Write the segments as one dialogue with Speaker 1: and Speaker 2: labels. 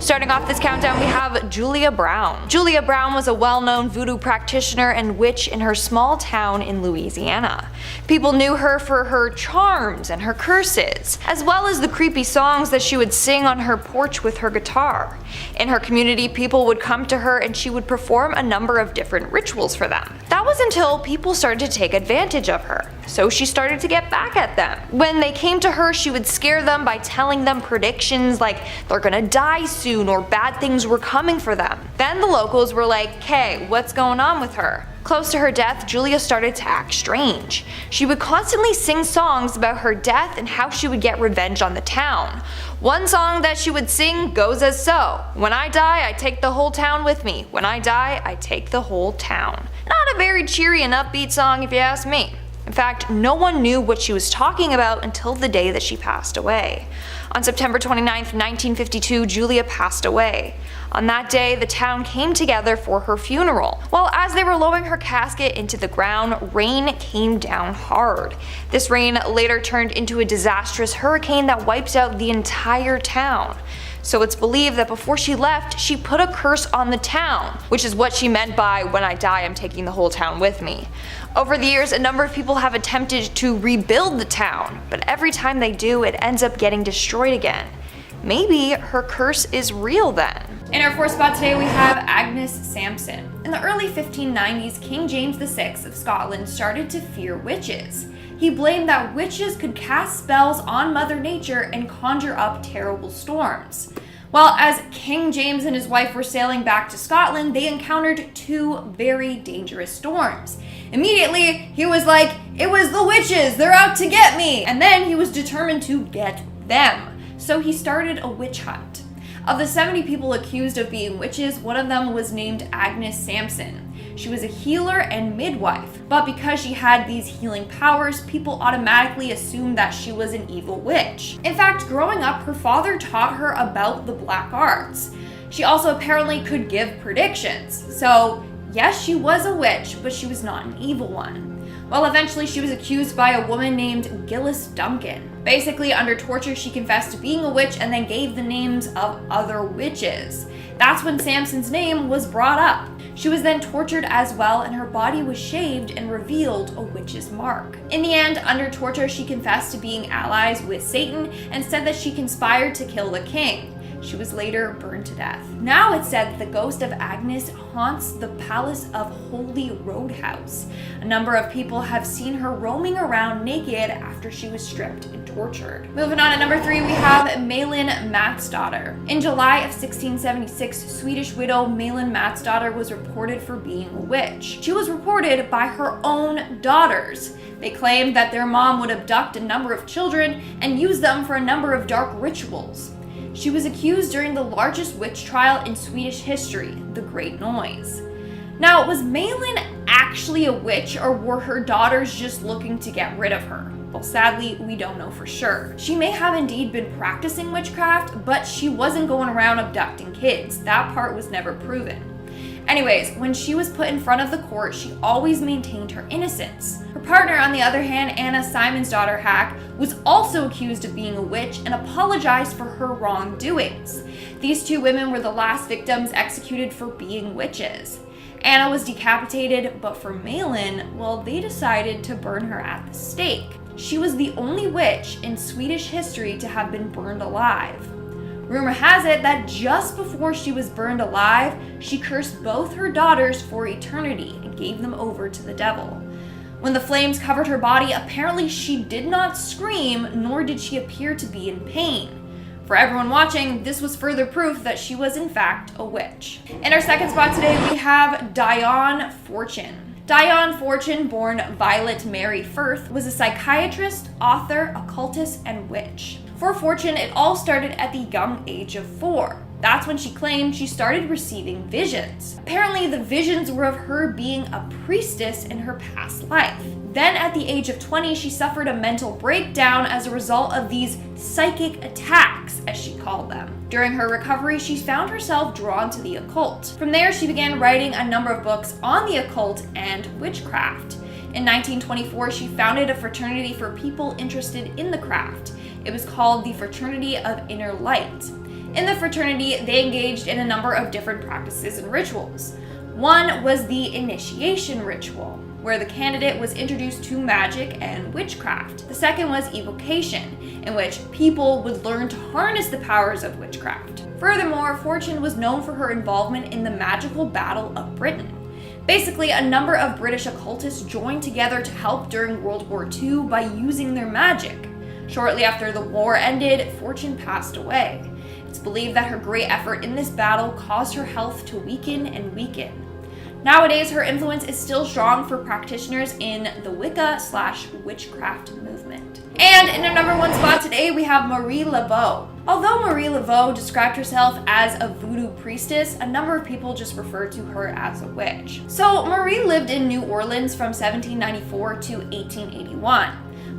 Speaker 1: Starting off this countdown, we have Julia Brown. Julia Brown was a well-known voodoo practitioner and witch in her small town in Louisiana. People knew her for her charms and her curses, as well as the creepy songs that she would sing on her porch with her guitar. In her community, people would come to her and she would perform a number of different rituals for them. That was until people started to take advantage of her, so she started to get back at them. When they came to her, she would scare them by telling them predictions like they're gonna die soon or bad things were coming for them. Then the locals were like, "Hey, what's going on with her?" Close to her death, Julia started to act strange. She would constantly sing songs about her death and how she would get revenge on the town. One song that she would sing goes as so: "When I die, I take the whole town with me. When I die, I take the whole town." Not a very cheery and upbeat song if you ask me. In fact, no one knew what she was talking about until the day that she passed away. On September 29, 1952, Julia passed away. On that day, the town came together for her funeral. Well, as they were lowering her casket into the ground, rain came down hard. This rain later turned into a disastrous hurricane that wipes out the entire town. So it's believed that before she left, she put a curse on the town, which is what she meant by "when I die, I'm taking the whole town with me." Over the years, a number of people have attempted to rebuild the town, but every time they do, it ends up getting destroyed again. Maybe her curse is real then. In our fourth spot today, we have Agnes Sampson. In the early 1590s, King James VI of Scotland started to fear witches. He blamed that witches could cast spells on Mother Nature and conjure up terrible storms. Well, as King James and his wife were sailing back to Scotland, they encountered two very dangerous storms. Immediately, he was like, "It was the witches, they're out to get me!" And then he was determined to get them. So he started a witch hunt. Of the 70 people accused of being witches, one of them was named Agnes Sampson. She was a healer and midwife, but because she had these healing powers, people automatically assumed that she was an evil witch. In fact, growing up, her father taught her about the black arts. She also apparently could give predictions. So yes, she was a witch, but she was not an evil one. Well, eventually she was accused by a woman named Gillis Duncan. Basically, under torture, she confessed to being a witch and then gave the names of other witches. That's when Sampson's name was brought up. She was then tortured as well, and her body was shaved and revealed a witch's mark. In the end, under torture, she confessed to being allies with Satan and said that she conspired to kill the king. She was later burned to death. Now it's said that the ghost of Agnes haunts the palace of Holy Roadhouse. A number of people have seen her roaming around naked after she was stripped and tortured. Moving on to number 3, we have Malin Matsdotter. In July of 1676, Swedish widow Malin Matsdotter was reported for being a witch. She was reported by her own daughters. They claimed that their mom would abduct a number of children and use them for a number of dark rituals. She was accused during the largest witch trial in Swedish history, the Great Noise. Now, was Malin actually a witch, or were her daughters just looking to get rid of her? Well, sadly, we don't know for sure. She may have indeed been practicing witchcraft, but she wasn't going around abducting kids. That part was never proven. Anyways, when she was put in front of the court, she always maintained her innocence. Her partner, on the other hand, Anna Simonsdottir Hack, was also accused of being a witch and apologized for her wrongdoings. These two women were the last victims executed for being witches. Anna was decapitated, but for Malin, well, they decided to burn her at the stake. She was the only witch in Swedish history to have been burned alive. Rumor has it that just before she was burned alive, she cursed both her daughters for eternity and gave them over to the devil. When the flames covered her body, apparently she did not scream, nor did she appear to be in pain. For everyone watching, this was further proof that she was in fact a witch. In our second spot today, we have DION Fortune. DION Fortune, born Violet Mary Firth, was a psychiatrist, author, occultist, and witch. For Fortune, it all started at the young age of 4. That's when she claimed she started receiving visions. Apparently, the visions were of her being a priestess in her past life. Then at the age of 20, she suffered a mental breakdown as a result of these psychic attacks, as she called them. During her recovery, she found herself drawn to the occult. From there, she began writing a number of books on the occult and witchcraft. In 1924, she founded a fraternity for people interested in the craft. It was called the Fraternity of Inner Light. In In the fraternity, they engaged in a number of different practices and rituals. One was the initiation ritual, where the candidate was introduced to magic and witchcraft. The second was evocation, in which people would learn to harness the powers of witchcraft. Furthermore, Fortune was known for her involvement in the magical Battle of Britain. Basically, a number of British occultists joined together to help during World War II by using their magic. Shortly after the war ended, Fortune passed away. It's believed that her great effort in this battle caused her health to weaken and weaken. Nowadays, her influence is still strong for practitioners in the Wicca/witchcraft movement. And in our number 1 spot today, we have Marie Laveau. Although Marie Laveau described herself as a voodoo priestess, a number of people just referred to her as a witch. So Marie lived in New Orleans from 1794 to 1881,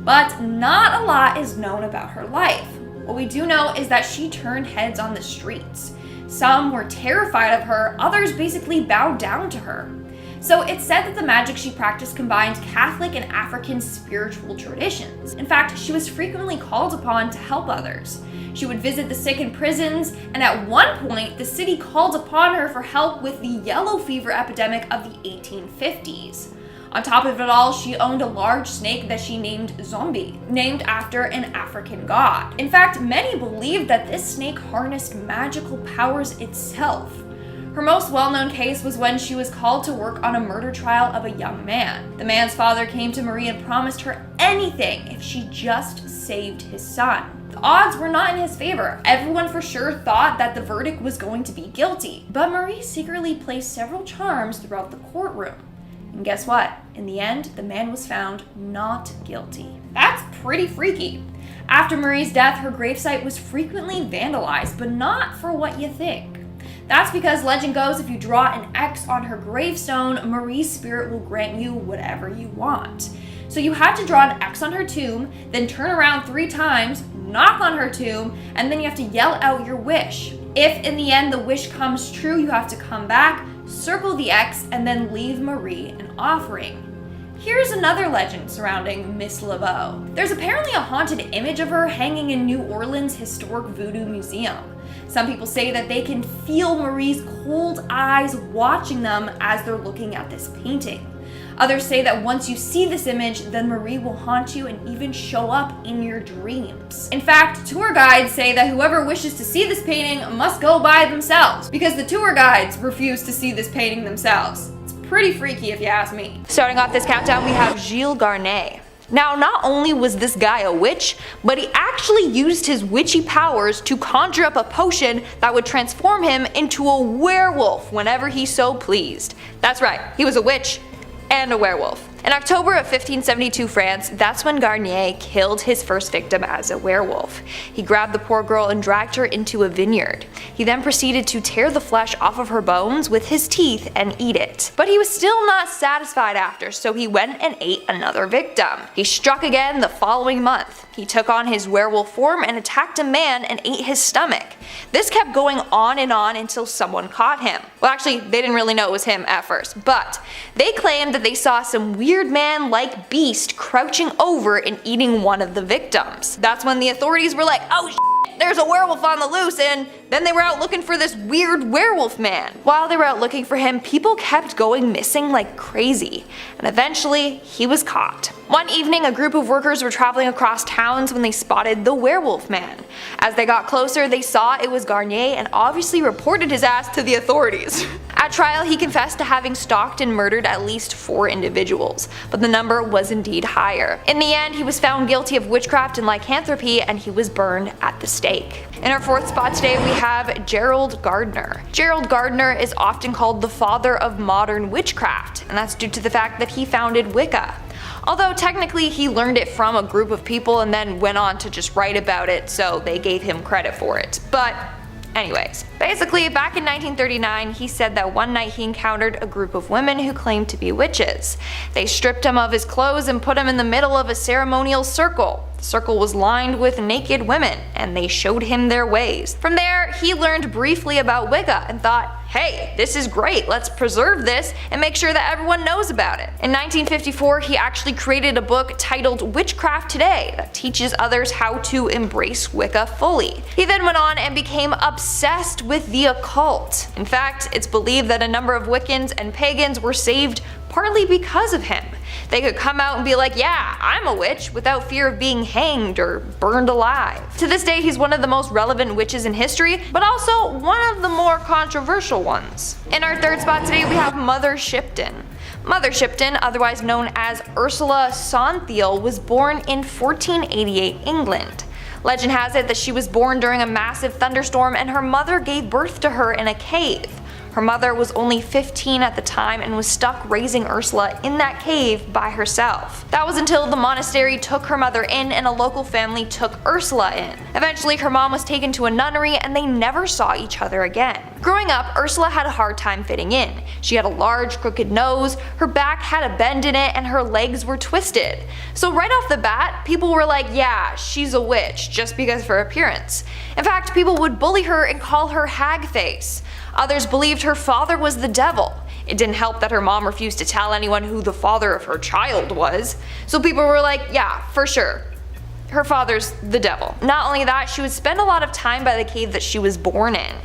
Speaker 1: but not a lot is known about her life. What we do know is that she turned heads on the streets. Some were terrified of her, others basically bowed down to her. So it's said that the magic she practiced combined Catholic and African spiritual traditions. In fact, she was frequently called upon to help others. She would visit the sick in prisons, and at one point, the city called upon her for help with the yellow fever epidemic of the 1850s. On top of it all, she owned a large snake that she named Zombie, named after an African god. In fact, many believed that this snake harnessed magical powers itself. Her most well-known case was when she was called to work on a murder trial of a young man. The man's father came to Marie and promised her anything if she just saved his son. The odds were not in his favor. Everyone for sure thought that the verdict was going to be guilty, but Marie secretly placed several charms throughout the courtroom. And guess what? In the end, the man was found not guilty. That's pretty freaky. After Marie's death, her gravesite was frequently vandalized, but not for what you think. That's because legend goes if you draw an X on her gravestone, Marie's spirit will grant you whatever you want. So you had to draw an X on her tomb, then turn around 3 times, knock on her tomb, and then you have to yell out your wish. If in the end the wish comes true, you have to come back, circle the X, and then leave Marie an offering. Here's another legend surrounding Miss Laveau. There's apparently a haunted image of her hanging in New Orleans' historic voodoo museum. Some people say that they can feel Marie's cold eyes watching them as they're looking at this painting. Others say that once you see this image, then Marie will haunt you and even show up in your dreams. In fact, tour guides say that whoever wishes to see this painting must go by themselves, because the tour guides refuse to see this painting themselves. It's pretty freaky if you ask me. Starting off this countdown, we have Gilles Garnet. Now, not only was this guy a witch, but he actually used his witchy powers to conjure up a potion that would transform him into a werewolf whenever he so pleased. That's right, he was a witch and a werewolf. In October of 1572 France, that's when Garnier killed his first victim as a werewolf. He grabbed the poor girl and dragged her into a vineyard. He then proceeded to tear the flesh off of her bones with his teeth and eat it. But he was still not satisfied after, so he went and ate another victim. He struck again the following month. He took on his werewolf form and attacked a man and ate his stomach. This kept going on until someone caught him. Well, actually, they didn't really know it was him at first, but they claimed that they saw some weird man-like beast crouching over and eating one of the victims. That's when the authorities were like, oh shit, there's a werewolf on the loose, and then they were out looking for this weird werewolf man. While they were out looking for him, people kept going missing like crazy, and eventually he was caught. One evening, a group of workers were traveling across towns when they spotted the werewolf man. As they got closer, they saw it was Garnier and obviously reported his ass to the authorities. At trial, he confessed to having stalked and murdered at least 4 individuals, but the number was indeed higher. In the end, he was found guilty of witchcraft and lycanthropy, and he was burned at the stake. In our 4th spot today, we have Gerald Gardner. Gerald Gardner is often called the father of modern witchcraft, and that's due to the fact that he founded Wicca. Although technically he learned it from a group of people and then went on to just write about it, so they gave him credit for it. But anyways, basically back in 1939 he said that one night he encountered a group of women who claimed to be witches. They stripped him of his clothes and put him in the middle of a ceremonial circle. The circle was lined with naked women, and they showed him their ways. From there, he learned briefly about Wicca and thought, hey, this is great, let's preserve this and make sure that everyone knows about it. In 1954, he actually created a book titled Witchcraft Today that teaches others how to embrace Wicca fully. He then went on and became obsessed with the occult. In fact, it's believed that a number of Wiccans and pagans were saved partly because of him. They could come out and be like, yeah, I'm a witch, without fear of being hanged or burned alive. To this day, he's one of the most relevant witches in history, but also one of the more controversial ones. In our third spot today, we have Mother Shipton. Mother Shipton, otherwise known as Ursula Sonthiel, was born in 1488 England. Legend has it that she was born during a massive thunderstorm and her mother gave birth to her in a cave. Her mother was only 15 at the time and was stuck raising Ursula in that cave by herself. That was until the monastery took her mother in and a local family took Ursula in. Eventually, her mom was taken to a nunnery and they never saw each other again. Growing up, Ursula had a hard time fitting in. She had a large, crooked nose, her back had a bend in it, and her legs were twisted. So right off the bat, people were like, yeah, she's a witch, just because of her appearance. In fact, people would bully her and call her hag face. Others believed her father was the devil. It didn't help that her mom refused to tell anyone who the father of her child was. So people were like, yeah, for sure, her father's the devil. Not only that, she would spend a lot of time by the cave that she was born in.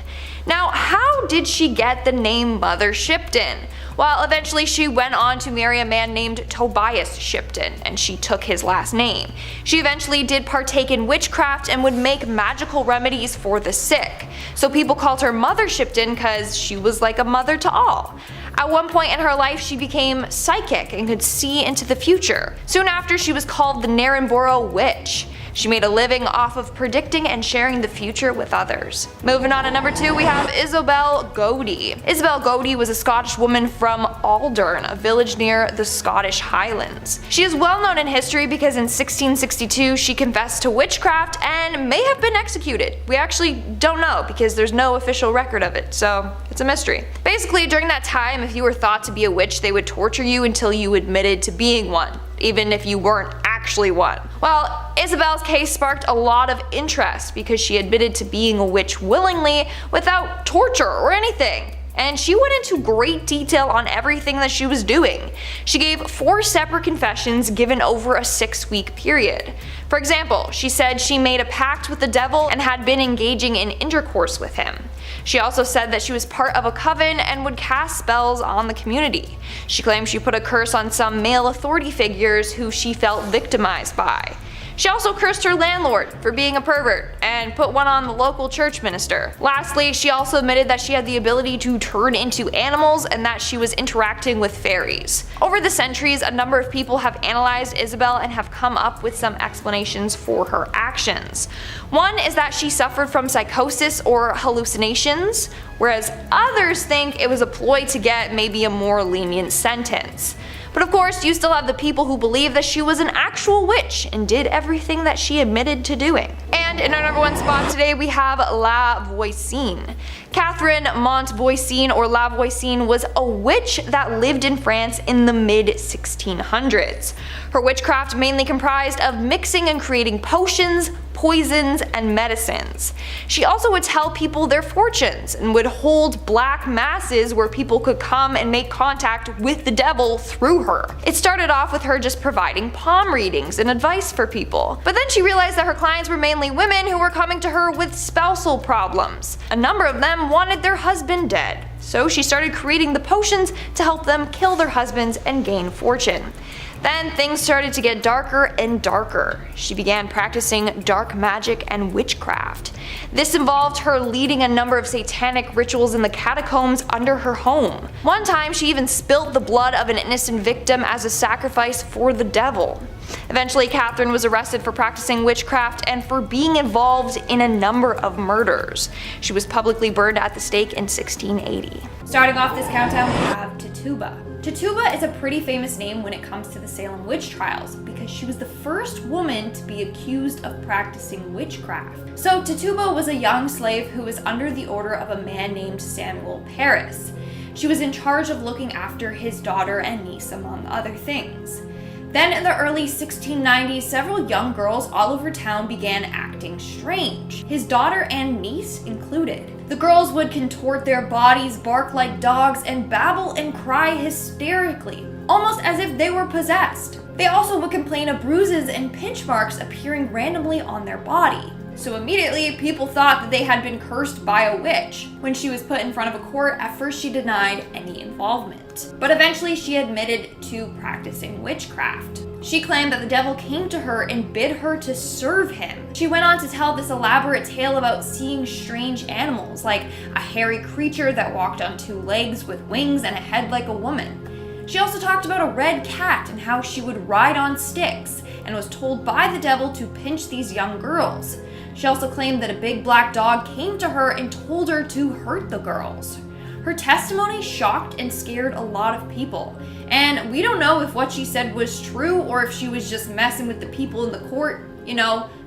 Speaker 1: Now, how did she get the name Mother Shipton? Well, eventually she went on to marry a man named Tobias Shipton, and she took his last name. She eventually did partake in witchcraft and would make magical remedies for the sick. So people called her Mother Shipton because she was like a mother to all. At one point in her life, she became psychic and could see into the future. Soon after, she was called the Narrenborough Witch. She made a living off of predicting and sharing the future with others. Moving on to number 2, we have Isabel Godey. Isabel Godey was a Scottish woman from Olden, a village near the Scottish Highlands. She is well known in history because in 1662 she confessed to witchcraft and may have been executed. We actually don't know because there's no official record of it, so it's a mystery. Basically, during that time, if you were thought to be a witch, they would torture you until you admitted to being one, even if you weren't actually one. Well, Isabel's case sparked a lot of interest because she admitted to being a witch willingly without torture or anything. And she went into great detail on everything that she was doing. She gave 4 separate confessions given over a 6-week period. For example, she said she made a pact with the devil and had been engaging in intercourse with him. She also said that she was part of a coven and would cast spells on the community. She claimed she put a curse on some male authority figures who she felt victimized by. She also cursed her landlord for being a pervert and put one on the local church minister. Lastly, she also admitted that she had the ability to turn into animals and that she was interacting with fairies. Over the centuries, a number of people have analyzed Isabel and have come up with some explanations for her actions. One is that she suffered from psychosis or hallucinations, whereas others think it was a ploy to get maybe a more lenient sentence. But of course, you still have the people who believe that she was an actual witch and did everything that she admitted to doing. And in our number 1 spot today, we have La Voisin. Catherine Montvoisin, or La Voisin, was a witch that lived in France in the mid-1600s. Her witchcraft mainly comprised of mixing and creating potions, poisons, and medicines. She also would tell people their fortunes and would hold black masses where people could come and make contact with the devil through her. It started off with her just providing palm readings and advice for people, but then she realized that her clients were mainly women who were coming to her with spousal problems. A number of them wanted their husband dead, so she started creating the potions to help them kill their husbands and gain fortune. Then things started to get darker and darker. She began practicing dark magic and witchcraft. This involved her leading a number of satanic rituals in the catacombs under her home. One time she even spilt the blood of an innocent victim as a sacrifice for the devil. Eventually, Catherine was arrested for practicing witchcraft and for being involved in a number of murders. She was publicly burned at the stake in 1680.
Speaker 2: Starting off this countdown, we have Tituba. Tituba is a pretty famous name when it comes to the Salem witch trials because she was the first woman to be accused of practicing witchcraft. So Tituba was a young slave who was under the order of a man named Samuel Parris. She was in charge of looking after his daughter and niece, among other things. Then in the early 1690s, several young girls all over town began acting strange, his daughter and niece included. The girls would contort their bodies, bark like dogs, and babble and cry hysterically, almost as if they were possessed. They also would complain of bruises and pinch marks appearing randomly on their body. So immediately, people thought that they had been cursed by a witch. When she was put in front of a court, at first she denied any involvement. But eventually she admitted to practicing witchcraft. She claimed that the devil came to her and bid her to serve him. She went on to tell this elaborate tale about seeing strange animals, like a hairy creature that walked on two legs with wings and a head like a woman. She also talked about a red cat and how she would ride on sticks, and was told by the devil to pinch these young girls. She also claimed that a big black dog came to her and told her to hurt the girls. Her testimony shocked and scared a lot of people, and we don't know if what she said was true or if she was just messing with the people in the court,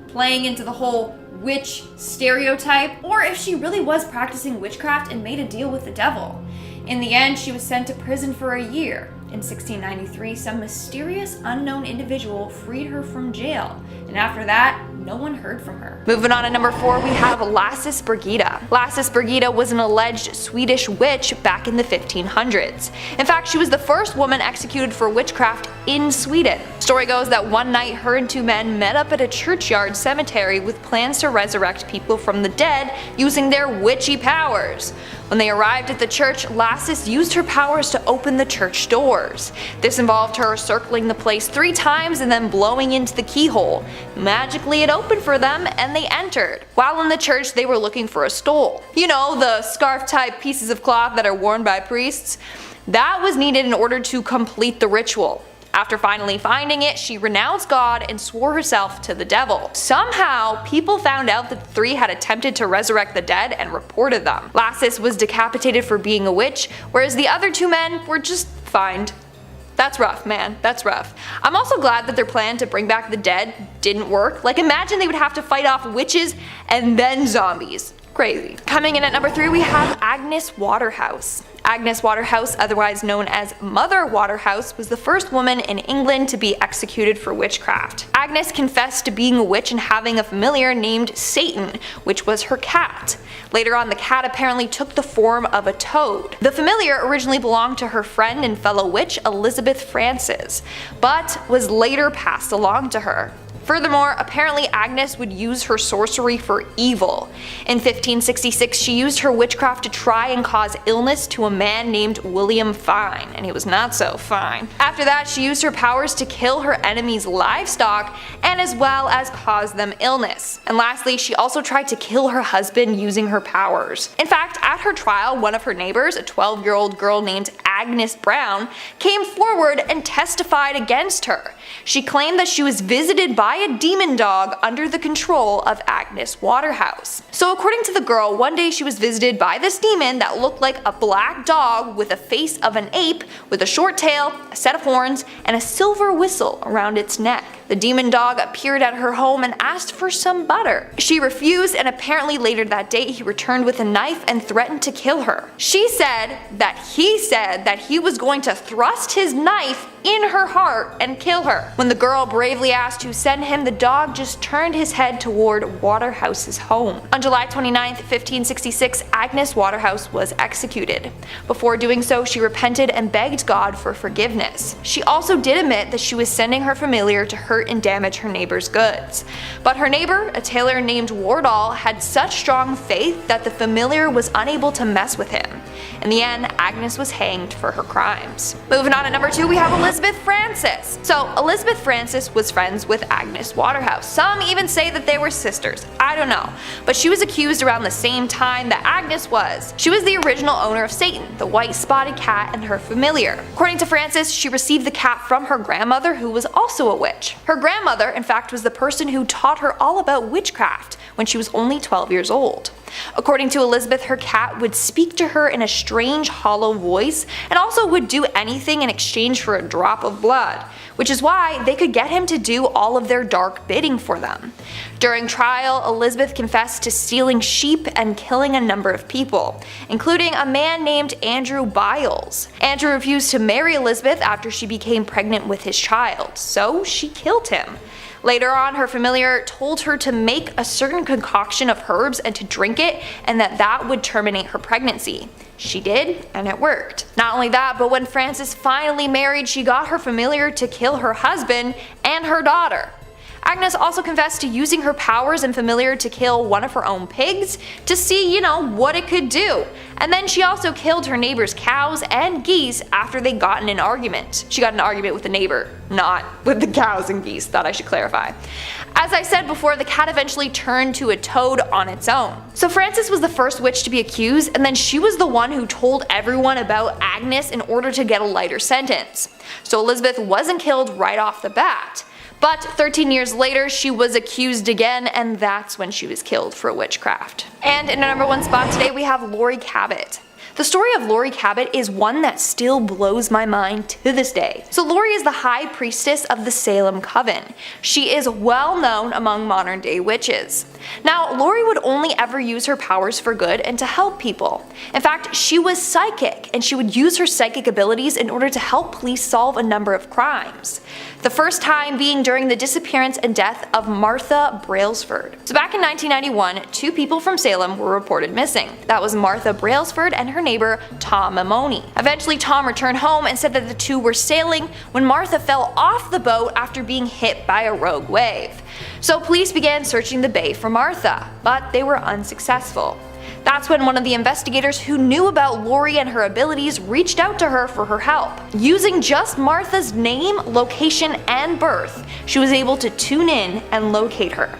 Speaker 2: playing into the whole witch stereotype, or if she really was practicing witchcraft and made a deal with the devil. In the end, she was sent to prison for a year. In 1693, some mysterious unknown individual freed her from jail, and after that, no one heard from her.
Speaker 1: Moving on to number 4, we have Lasses Birgitta. Lasses Birgitta was an alleged Swedish witch back in the 1500s. In fact, she was the first woman executed for witchcraft in Sweden. Story goes that one night her and two men met up at a churchyard cemetery with plans to resurrect people from the dead using their witchy powers. When they arrived at the church, Lasses used her powers to open the church doors. This involved her circling the place 3 times and then blowing into the keyhole. Magically it opened for them and they entered. While in the church, they were looking for a stole. The scarf type pieces of cloth that are worn by priests. That was needed in order to complete the ritual. After finally finding it, she renounced God and swore herself to the devil. Somehow, people found out that the 3 had attempted to resurrect the dead and reported them. Lasses was decapitated for being a witch, whereas the other 2 men were just fined. That's rough, man. That's rough. I'm also glad that their plan to bring back the dead didn't work. Imagine they would have to fight off witches and then zombies. Crazy. Coming in at number 3, we have Agnes Waterhouse. Agnes Waterhouse, otherwise known as Mother Waterhouse, was the first woman in England to be executed for witchcraft. Agnes confessed to being a witch and having a familiar named Satan, which was her cat. Later on, the cat apparently took the form of a toad. The familiar originally belonged to her friend and fellow witch Elizabeth Frances, but was later passed along to her. Furthermore, apparently Agnes would use her sorcery for evil. In 1566, she used her witchcraft to try and cause illness to a man named William Fine, and he was not so fine. After that, she used her powers to kill her enemies' livestock and as well as cause them illness. And lastly, she also tried to kill her husband using her powers. In fact, at her trial, one of her neighbors, a 12-year-old girl named Agnes Brown, came forward and testified against her. She claimed that she was visited by a demon dog under the control of Agnes Waterhouse. So according to the girl, one day she was visited by this demon that looked like a black dog with a face of an ape with a short tail, a set of horns, and a silver whistle around its neck. The demon dog appeared at her home and asked for some butter. She refused, and apparently later that day he returned with a knife and threatened to kill her. She said that he was going to thrust his knife in her heart and kill her. When the girl bravely asked to send him, the dog just turned his head toward Waterhouse's home. On July 29, 1566, Agnes Waterhouse was executed. Before doing so, she repented and begged God for forgiveness. She also did admit that she was sending her familiar to hurt and damage her neighbor's goods. But her neighbor, a tailor named Wardall, had such strong faith that the familiar was unable to mess with him. In the end, Agnes was hanged for her crimes. Moving on to number 2, we have Elizabeth Frances. So Elizabeth Frances was friends with Agnes Waterhouse. Some even say that they were sisters. I don't know. But she was accused around the same time that Agnes was. She was the original owner of Satan, the white spotted cat, and her familiar. According to Frances, she received the cat from her grandmother, who was also a witch. Her grandmother, in fact, was the person who taught her all about witchcraft when she was only 12 years old. According to Elizabeth, her cat would speak to her in a strange hollow voice and also would do anything in exchange for a drop of blood, which is why they could get him to do all of their dark bidding for them. During trial, Elizabeth confessed to stealing sheep and killing a number of people, including a man named Andrew Biles. Andrew refused to marry Elizabeth after she became pregnant with his child, so she killed him. Later on, her familiar told her to make a certain concoction of herbs and to drink it, and that would terminate her pregnancy. She did, and it worked. Not only that, but when Frances finally married, she got her familiar to kill her husband and her daughter. Agnes also confessed to using her powers and familiar to kill one of her own pigs to see, what it could do. And then she also killed her neighbor's cows and geese after they got in an argument. She got in an argument with the neighbor, not with the cows and geese, thought I should clarify. As I said before, the cat eventually turned to a toad on its own. So Frances was the first witch to be accused, and then she was the one who told everyone about Agnes in order to get a lighter sentence. So Elizabeth wasn't killed right off the bat. But 13 years later, she was accused again, and that's when she was killed for witchcraft. And in our number 1 spot today, we have Laurie Cabot. The story of Laurie Cabot is one that still blows my mind to this day. So Laurie is the high priestess of the Salem coven. She is well known among modern day witches. Now, Laurie would only ever use her powers for good and to help people. In fact, she was psychic, and she would use her psychic abilities in order to help police solve a number of crimes. The first time being during the disappearance and death of Martha Brailsford. So back in 1991, 2 people from Salem were reported missing. That was Martha Brailsford and her neighbor Tom Mamoni. Eventually Tom returned home and said that the two were sailing when Martha fell off the boat after being hit by a rogue wave. So police began searching the bay for Martha, but they were unsuccessful. That's when one of the investigators who knew about Laurie and her abilities reached out to her for her help. Using just Martha's name, location, and birth, she was able to tune in and locate her.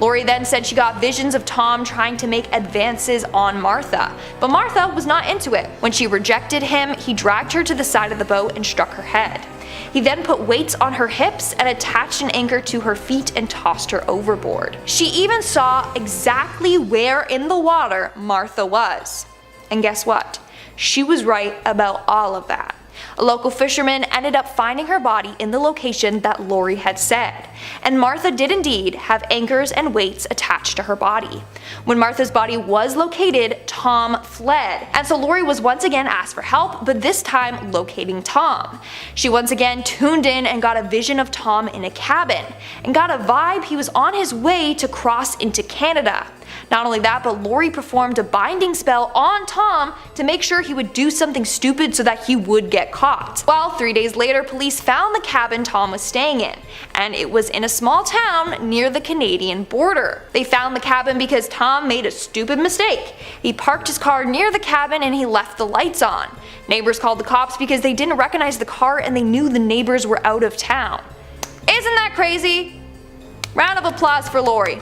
Speaker 1: Laurie then said she got visions of Tom trying to make advances on Martha, but Martha was not into it. When she rejected him, he dragged her to the side of the boat and struck her head. He then put weights on her hips and attached an anchor to her feet and tossed her overboard. She even saw exactly where in the water Martha was. And guess what? She was right about all of that. A local fisherman ended up finding her body in the location that Laurie had said, and Martha did indeed have anchors and weights attached to her body. When Martha's body was located, Tom fled, and so Laurie was once again asked for help, but this time locating Tom. She once again tuned in and got a vision of Tom in a cabin, and got a vibe he was on his way to cross into Canada. Not only that, but Laurie performed a binding spell on Tom to make sure he would do something stupid so that he would get caught. Well, 3 days later, police found the cabin Tom was staying in, and it was in a small town near the Canadian border. They found the cabin because Tom made a stupid mistake. He parked his car near the cabin and he left the lights on. Neighbors called the cops because they didn't recognize the car and they knew the neighbors were out of town. Isn't that crazy? Round of applause for Laurie.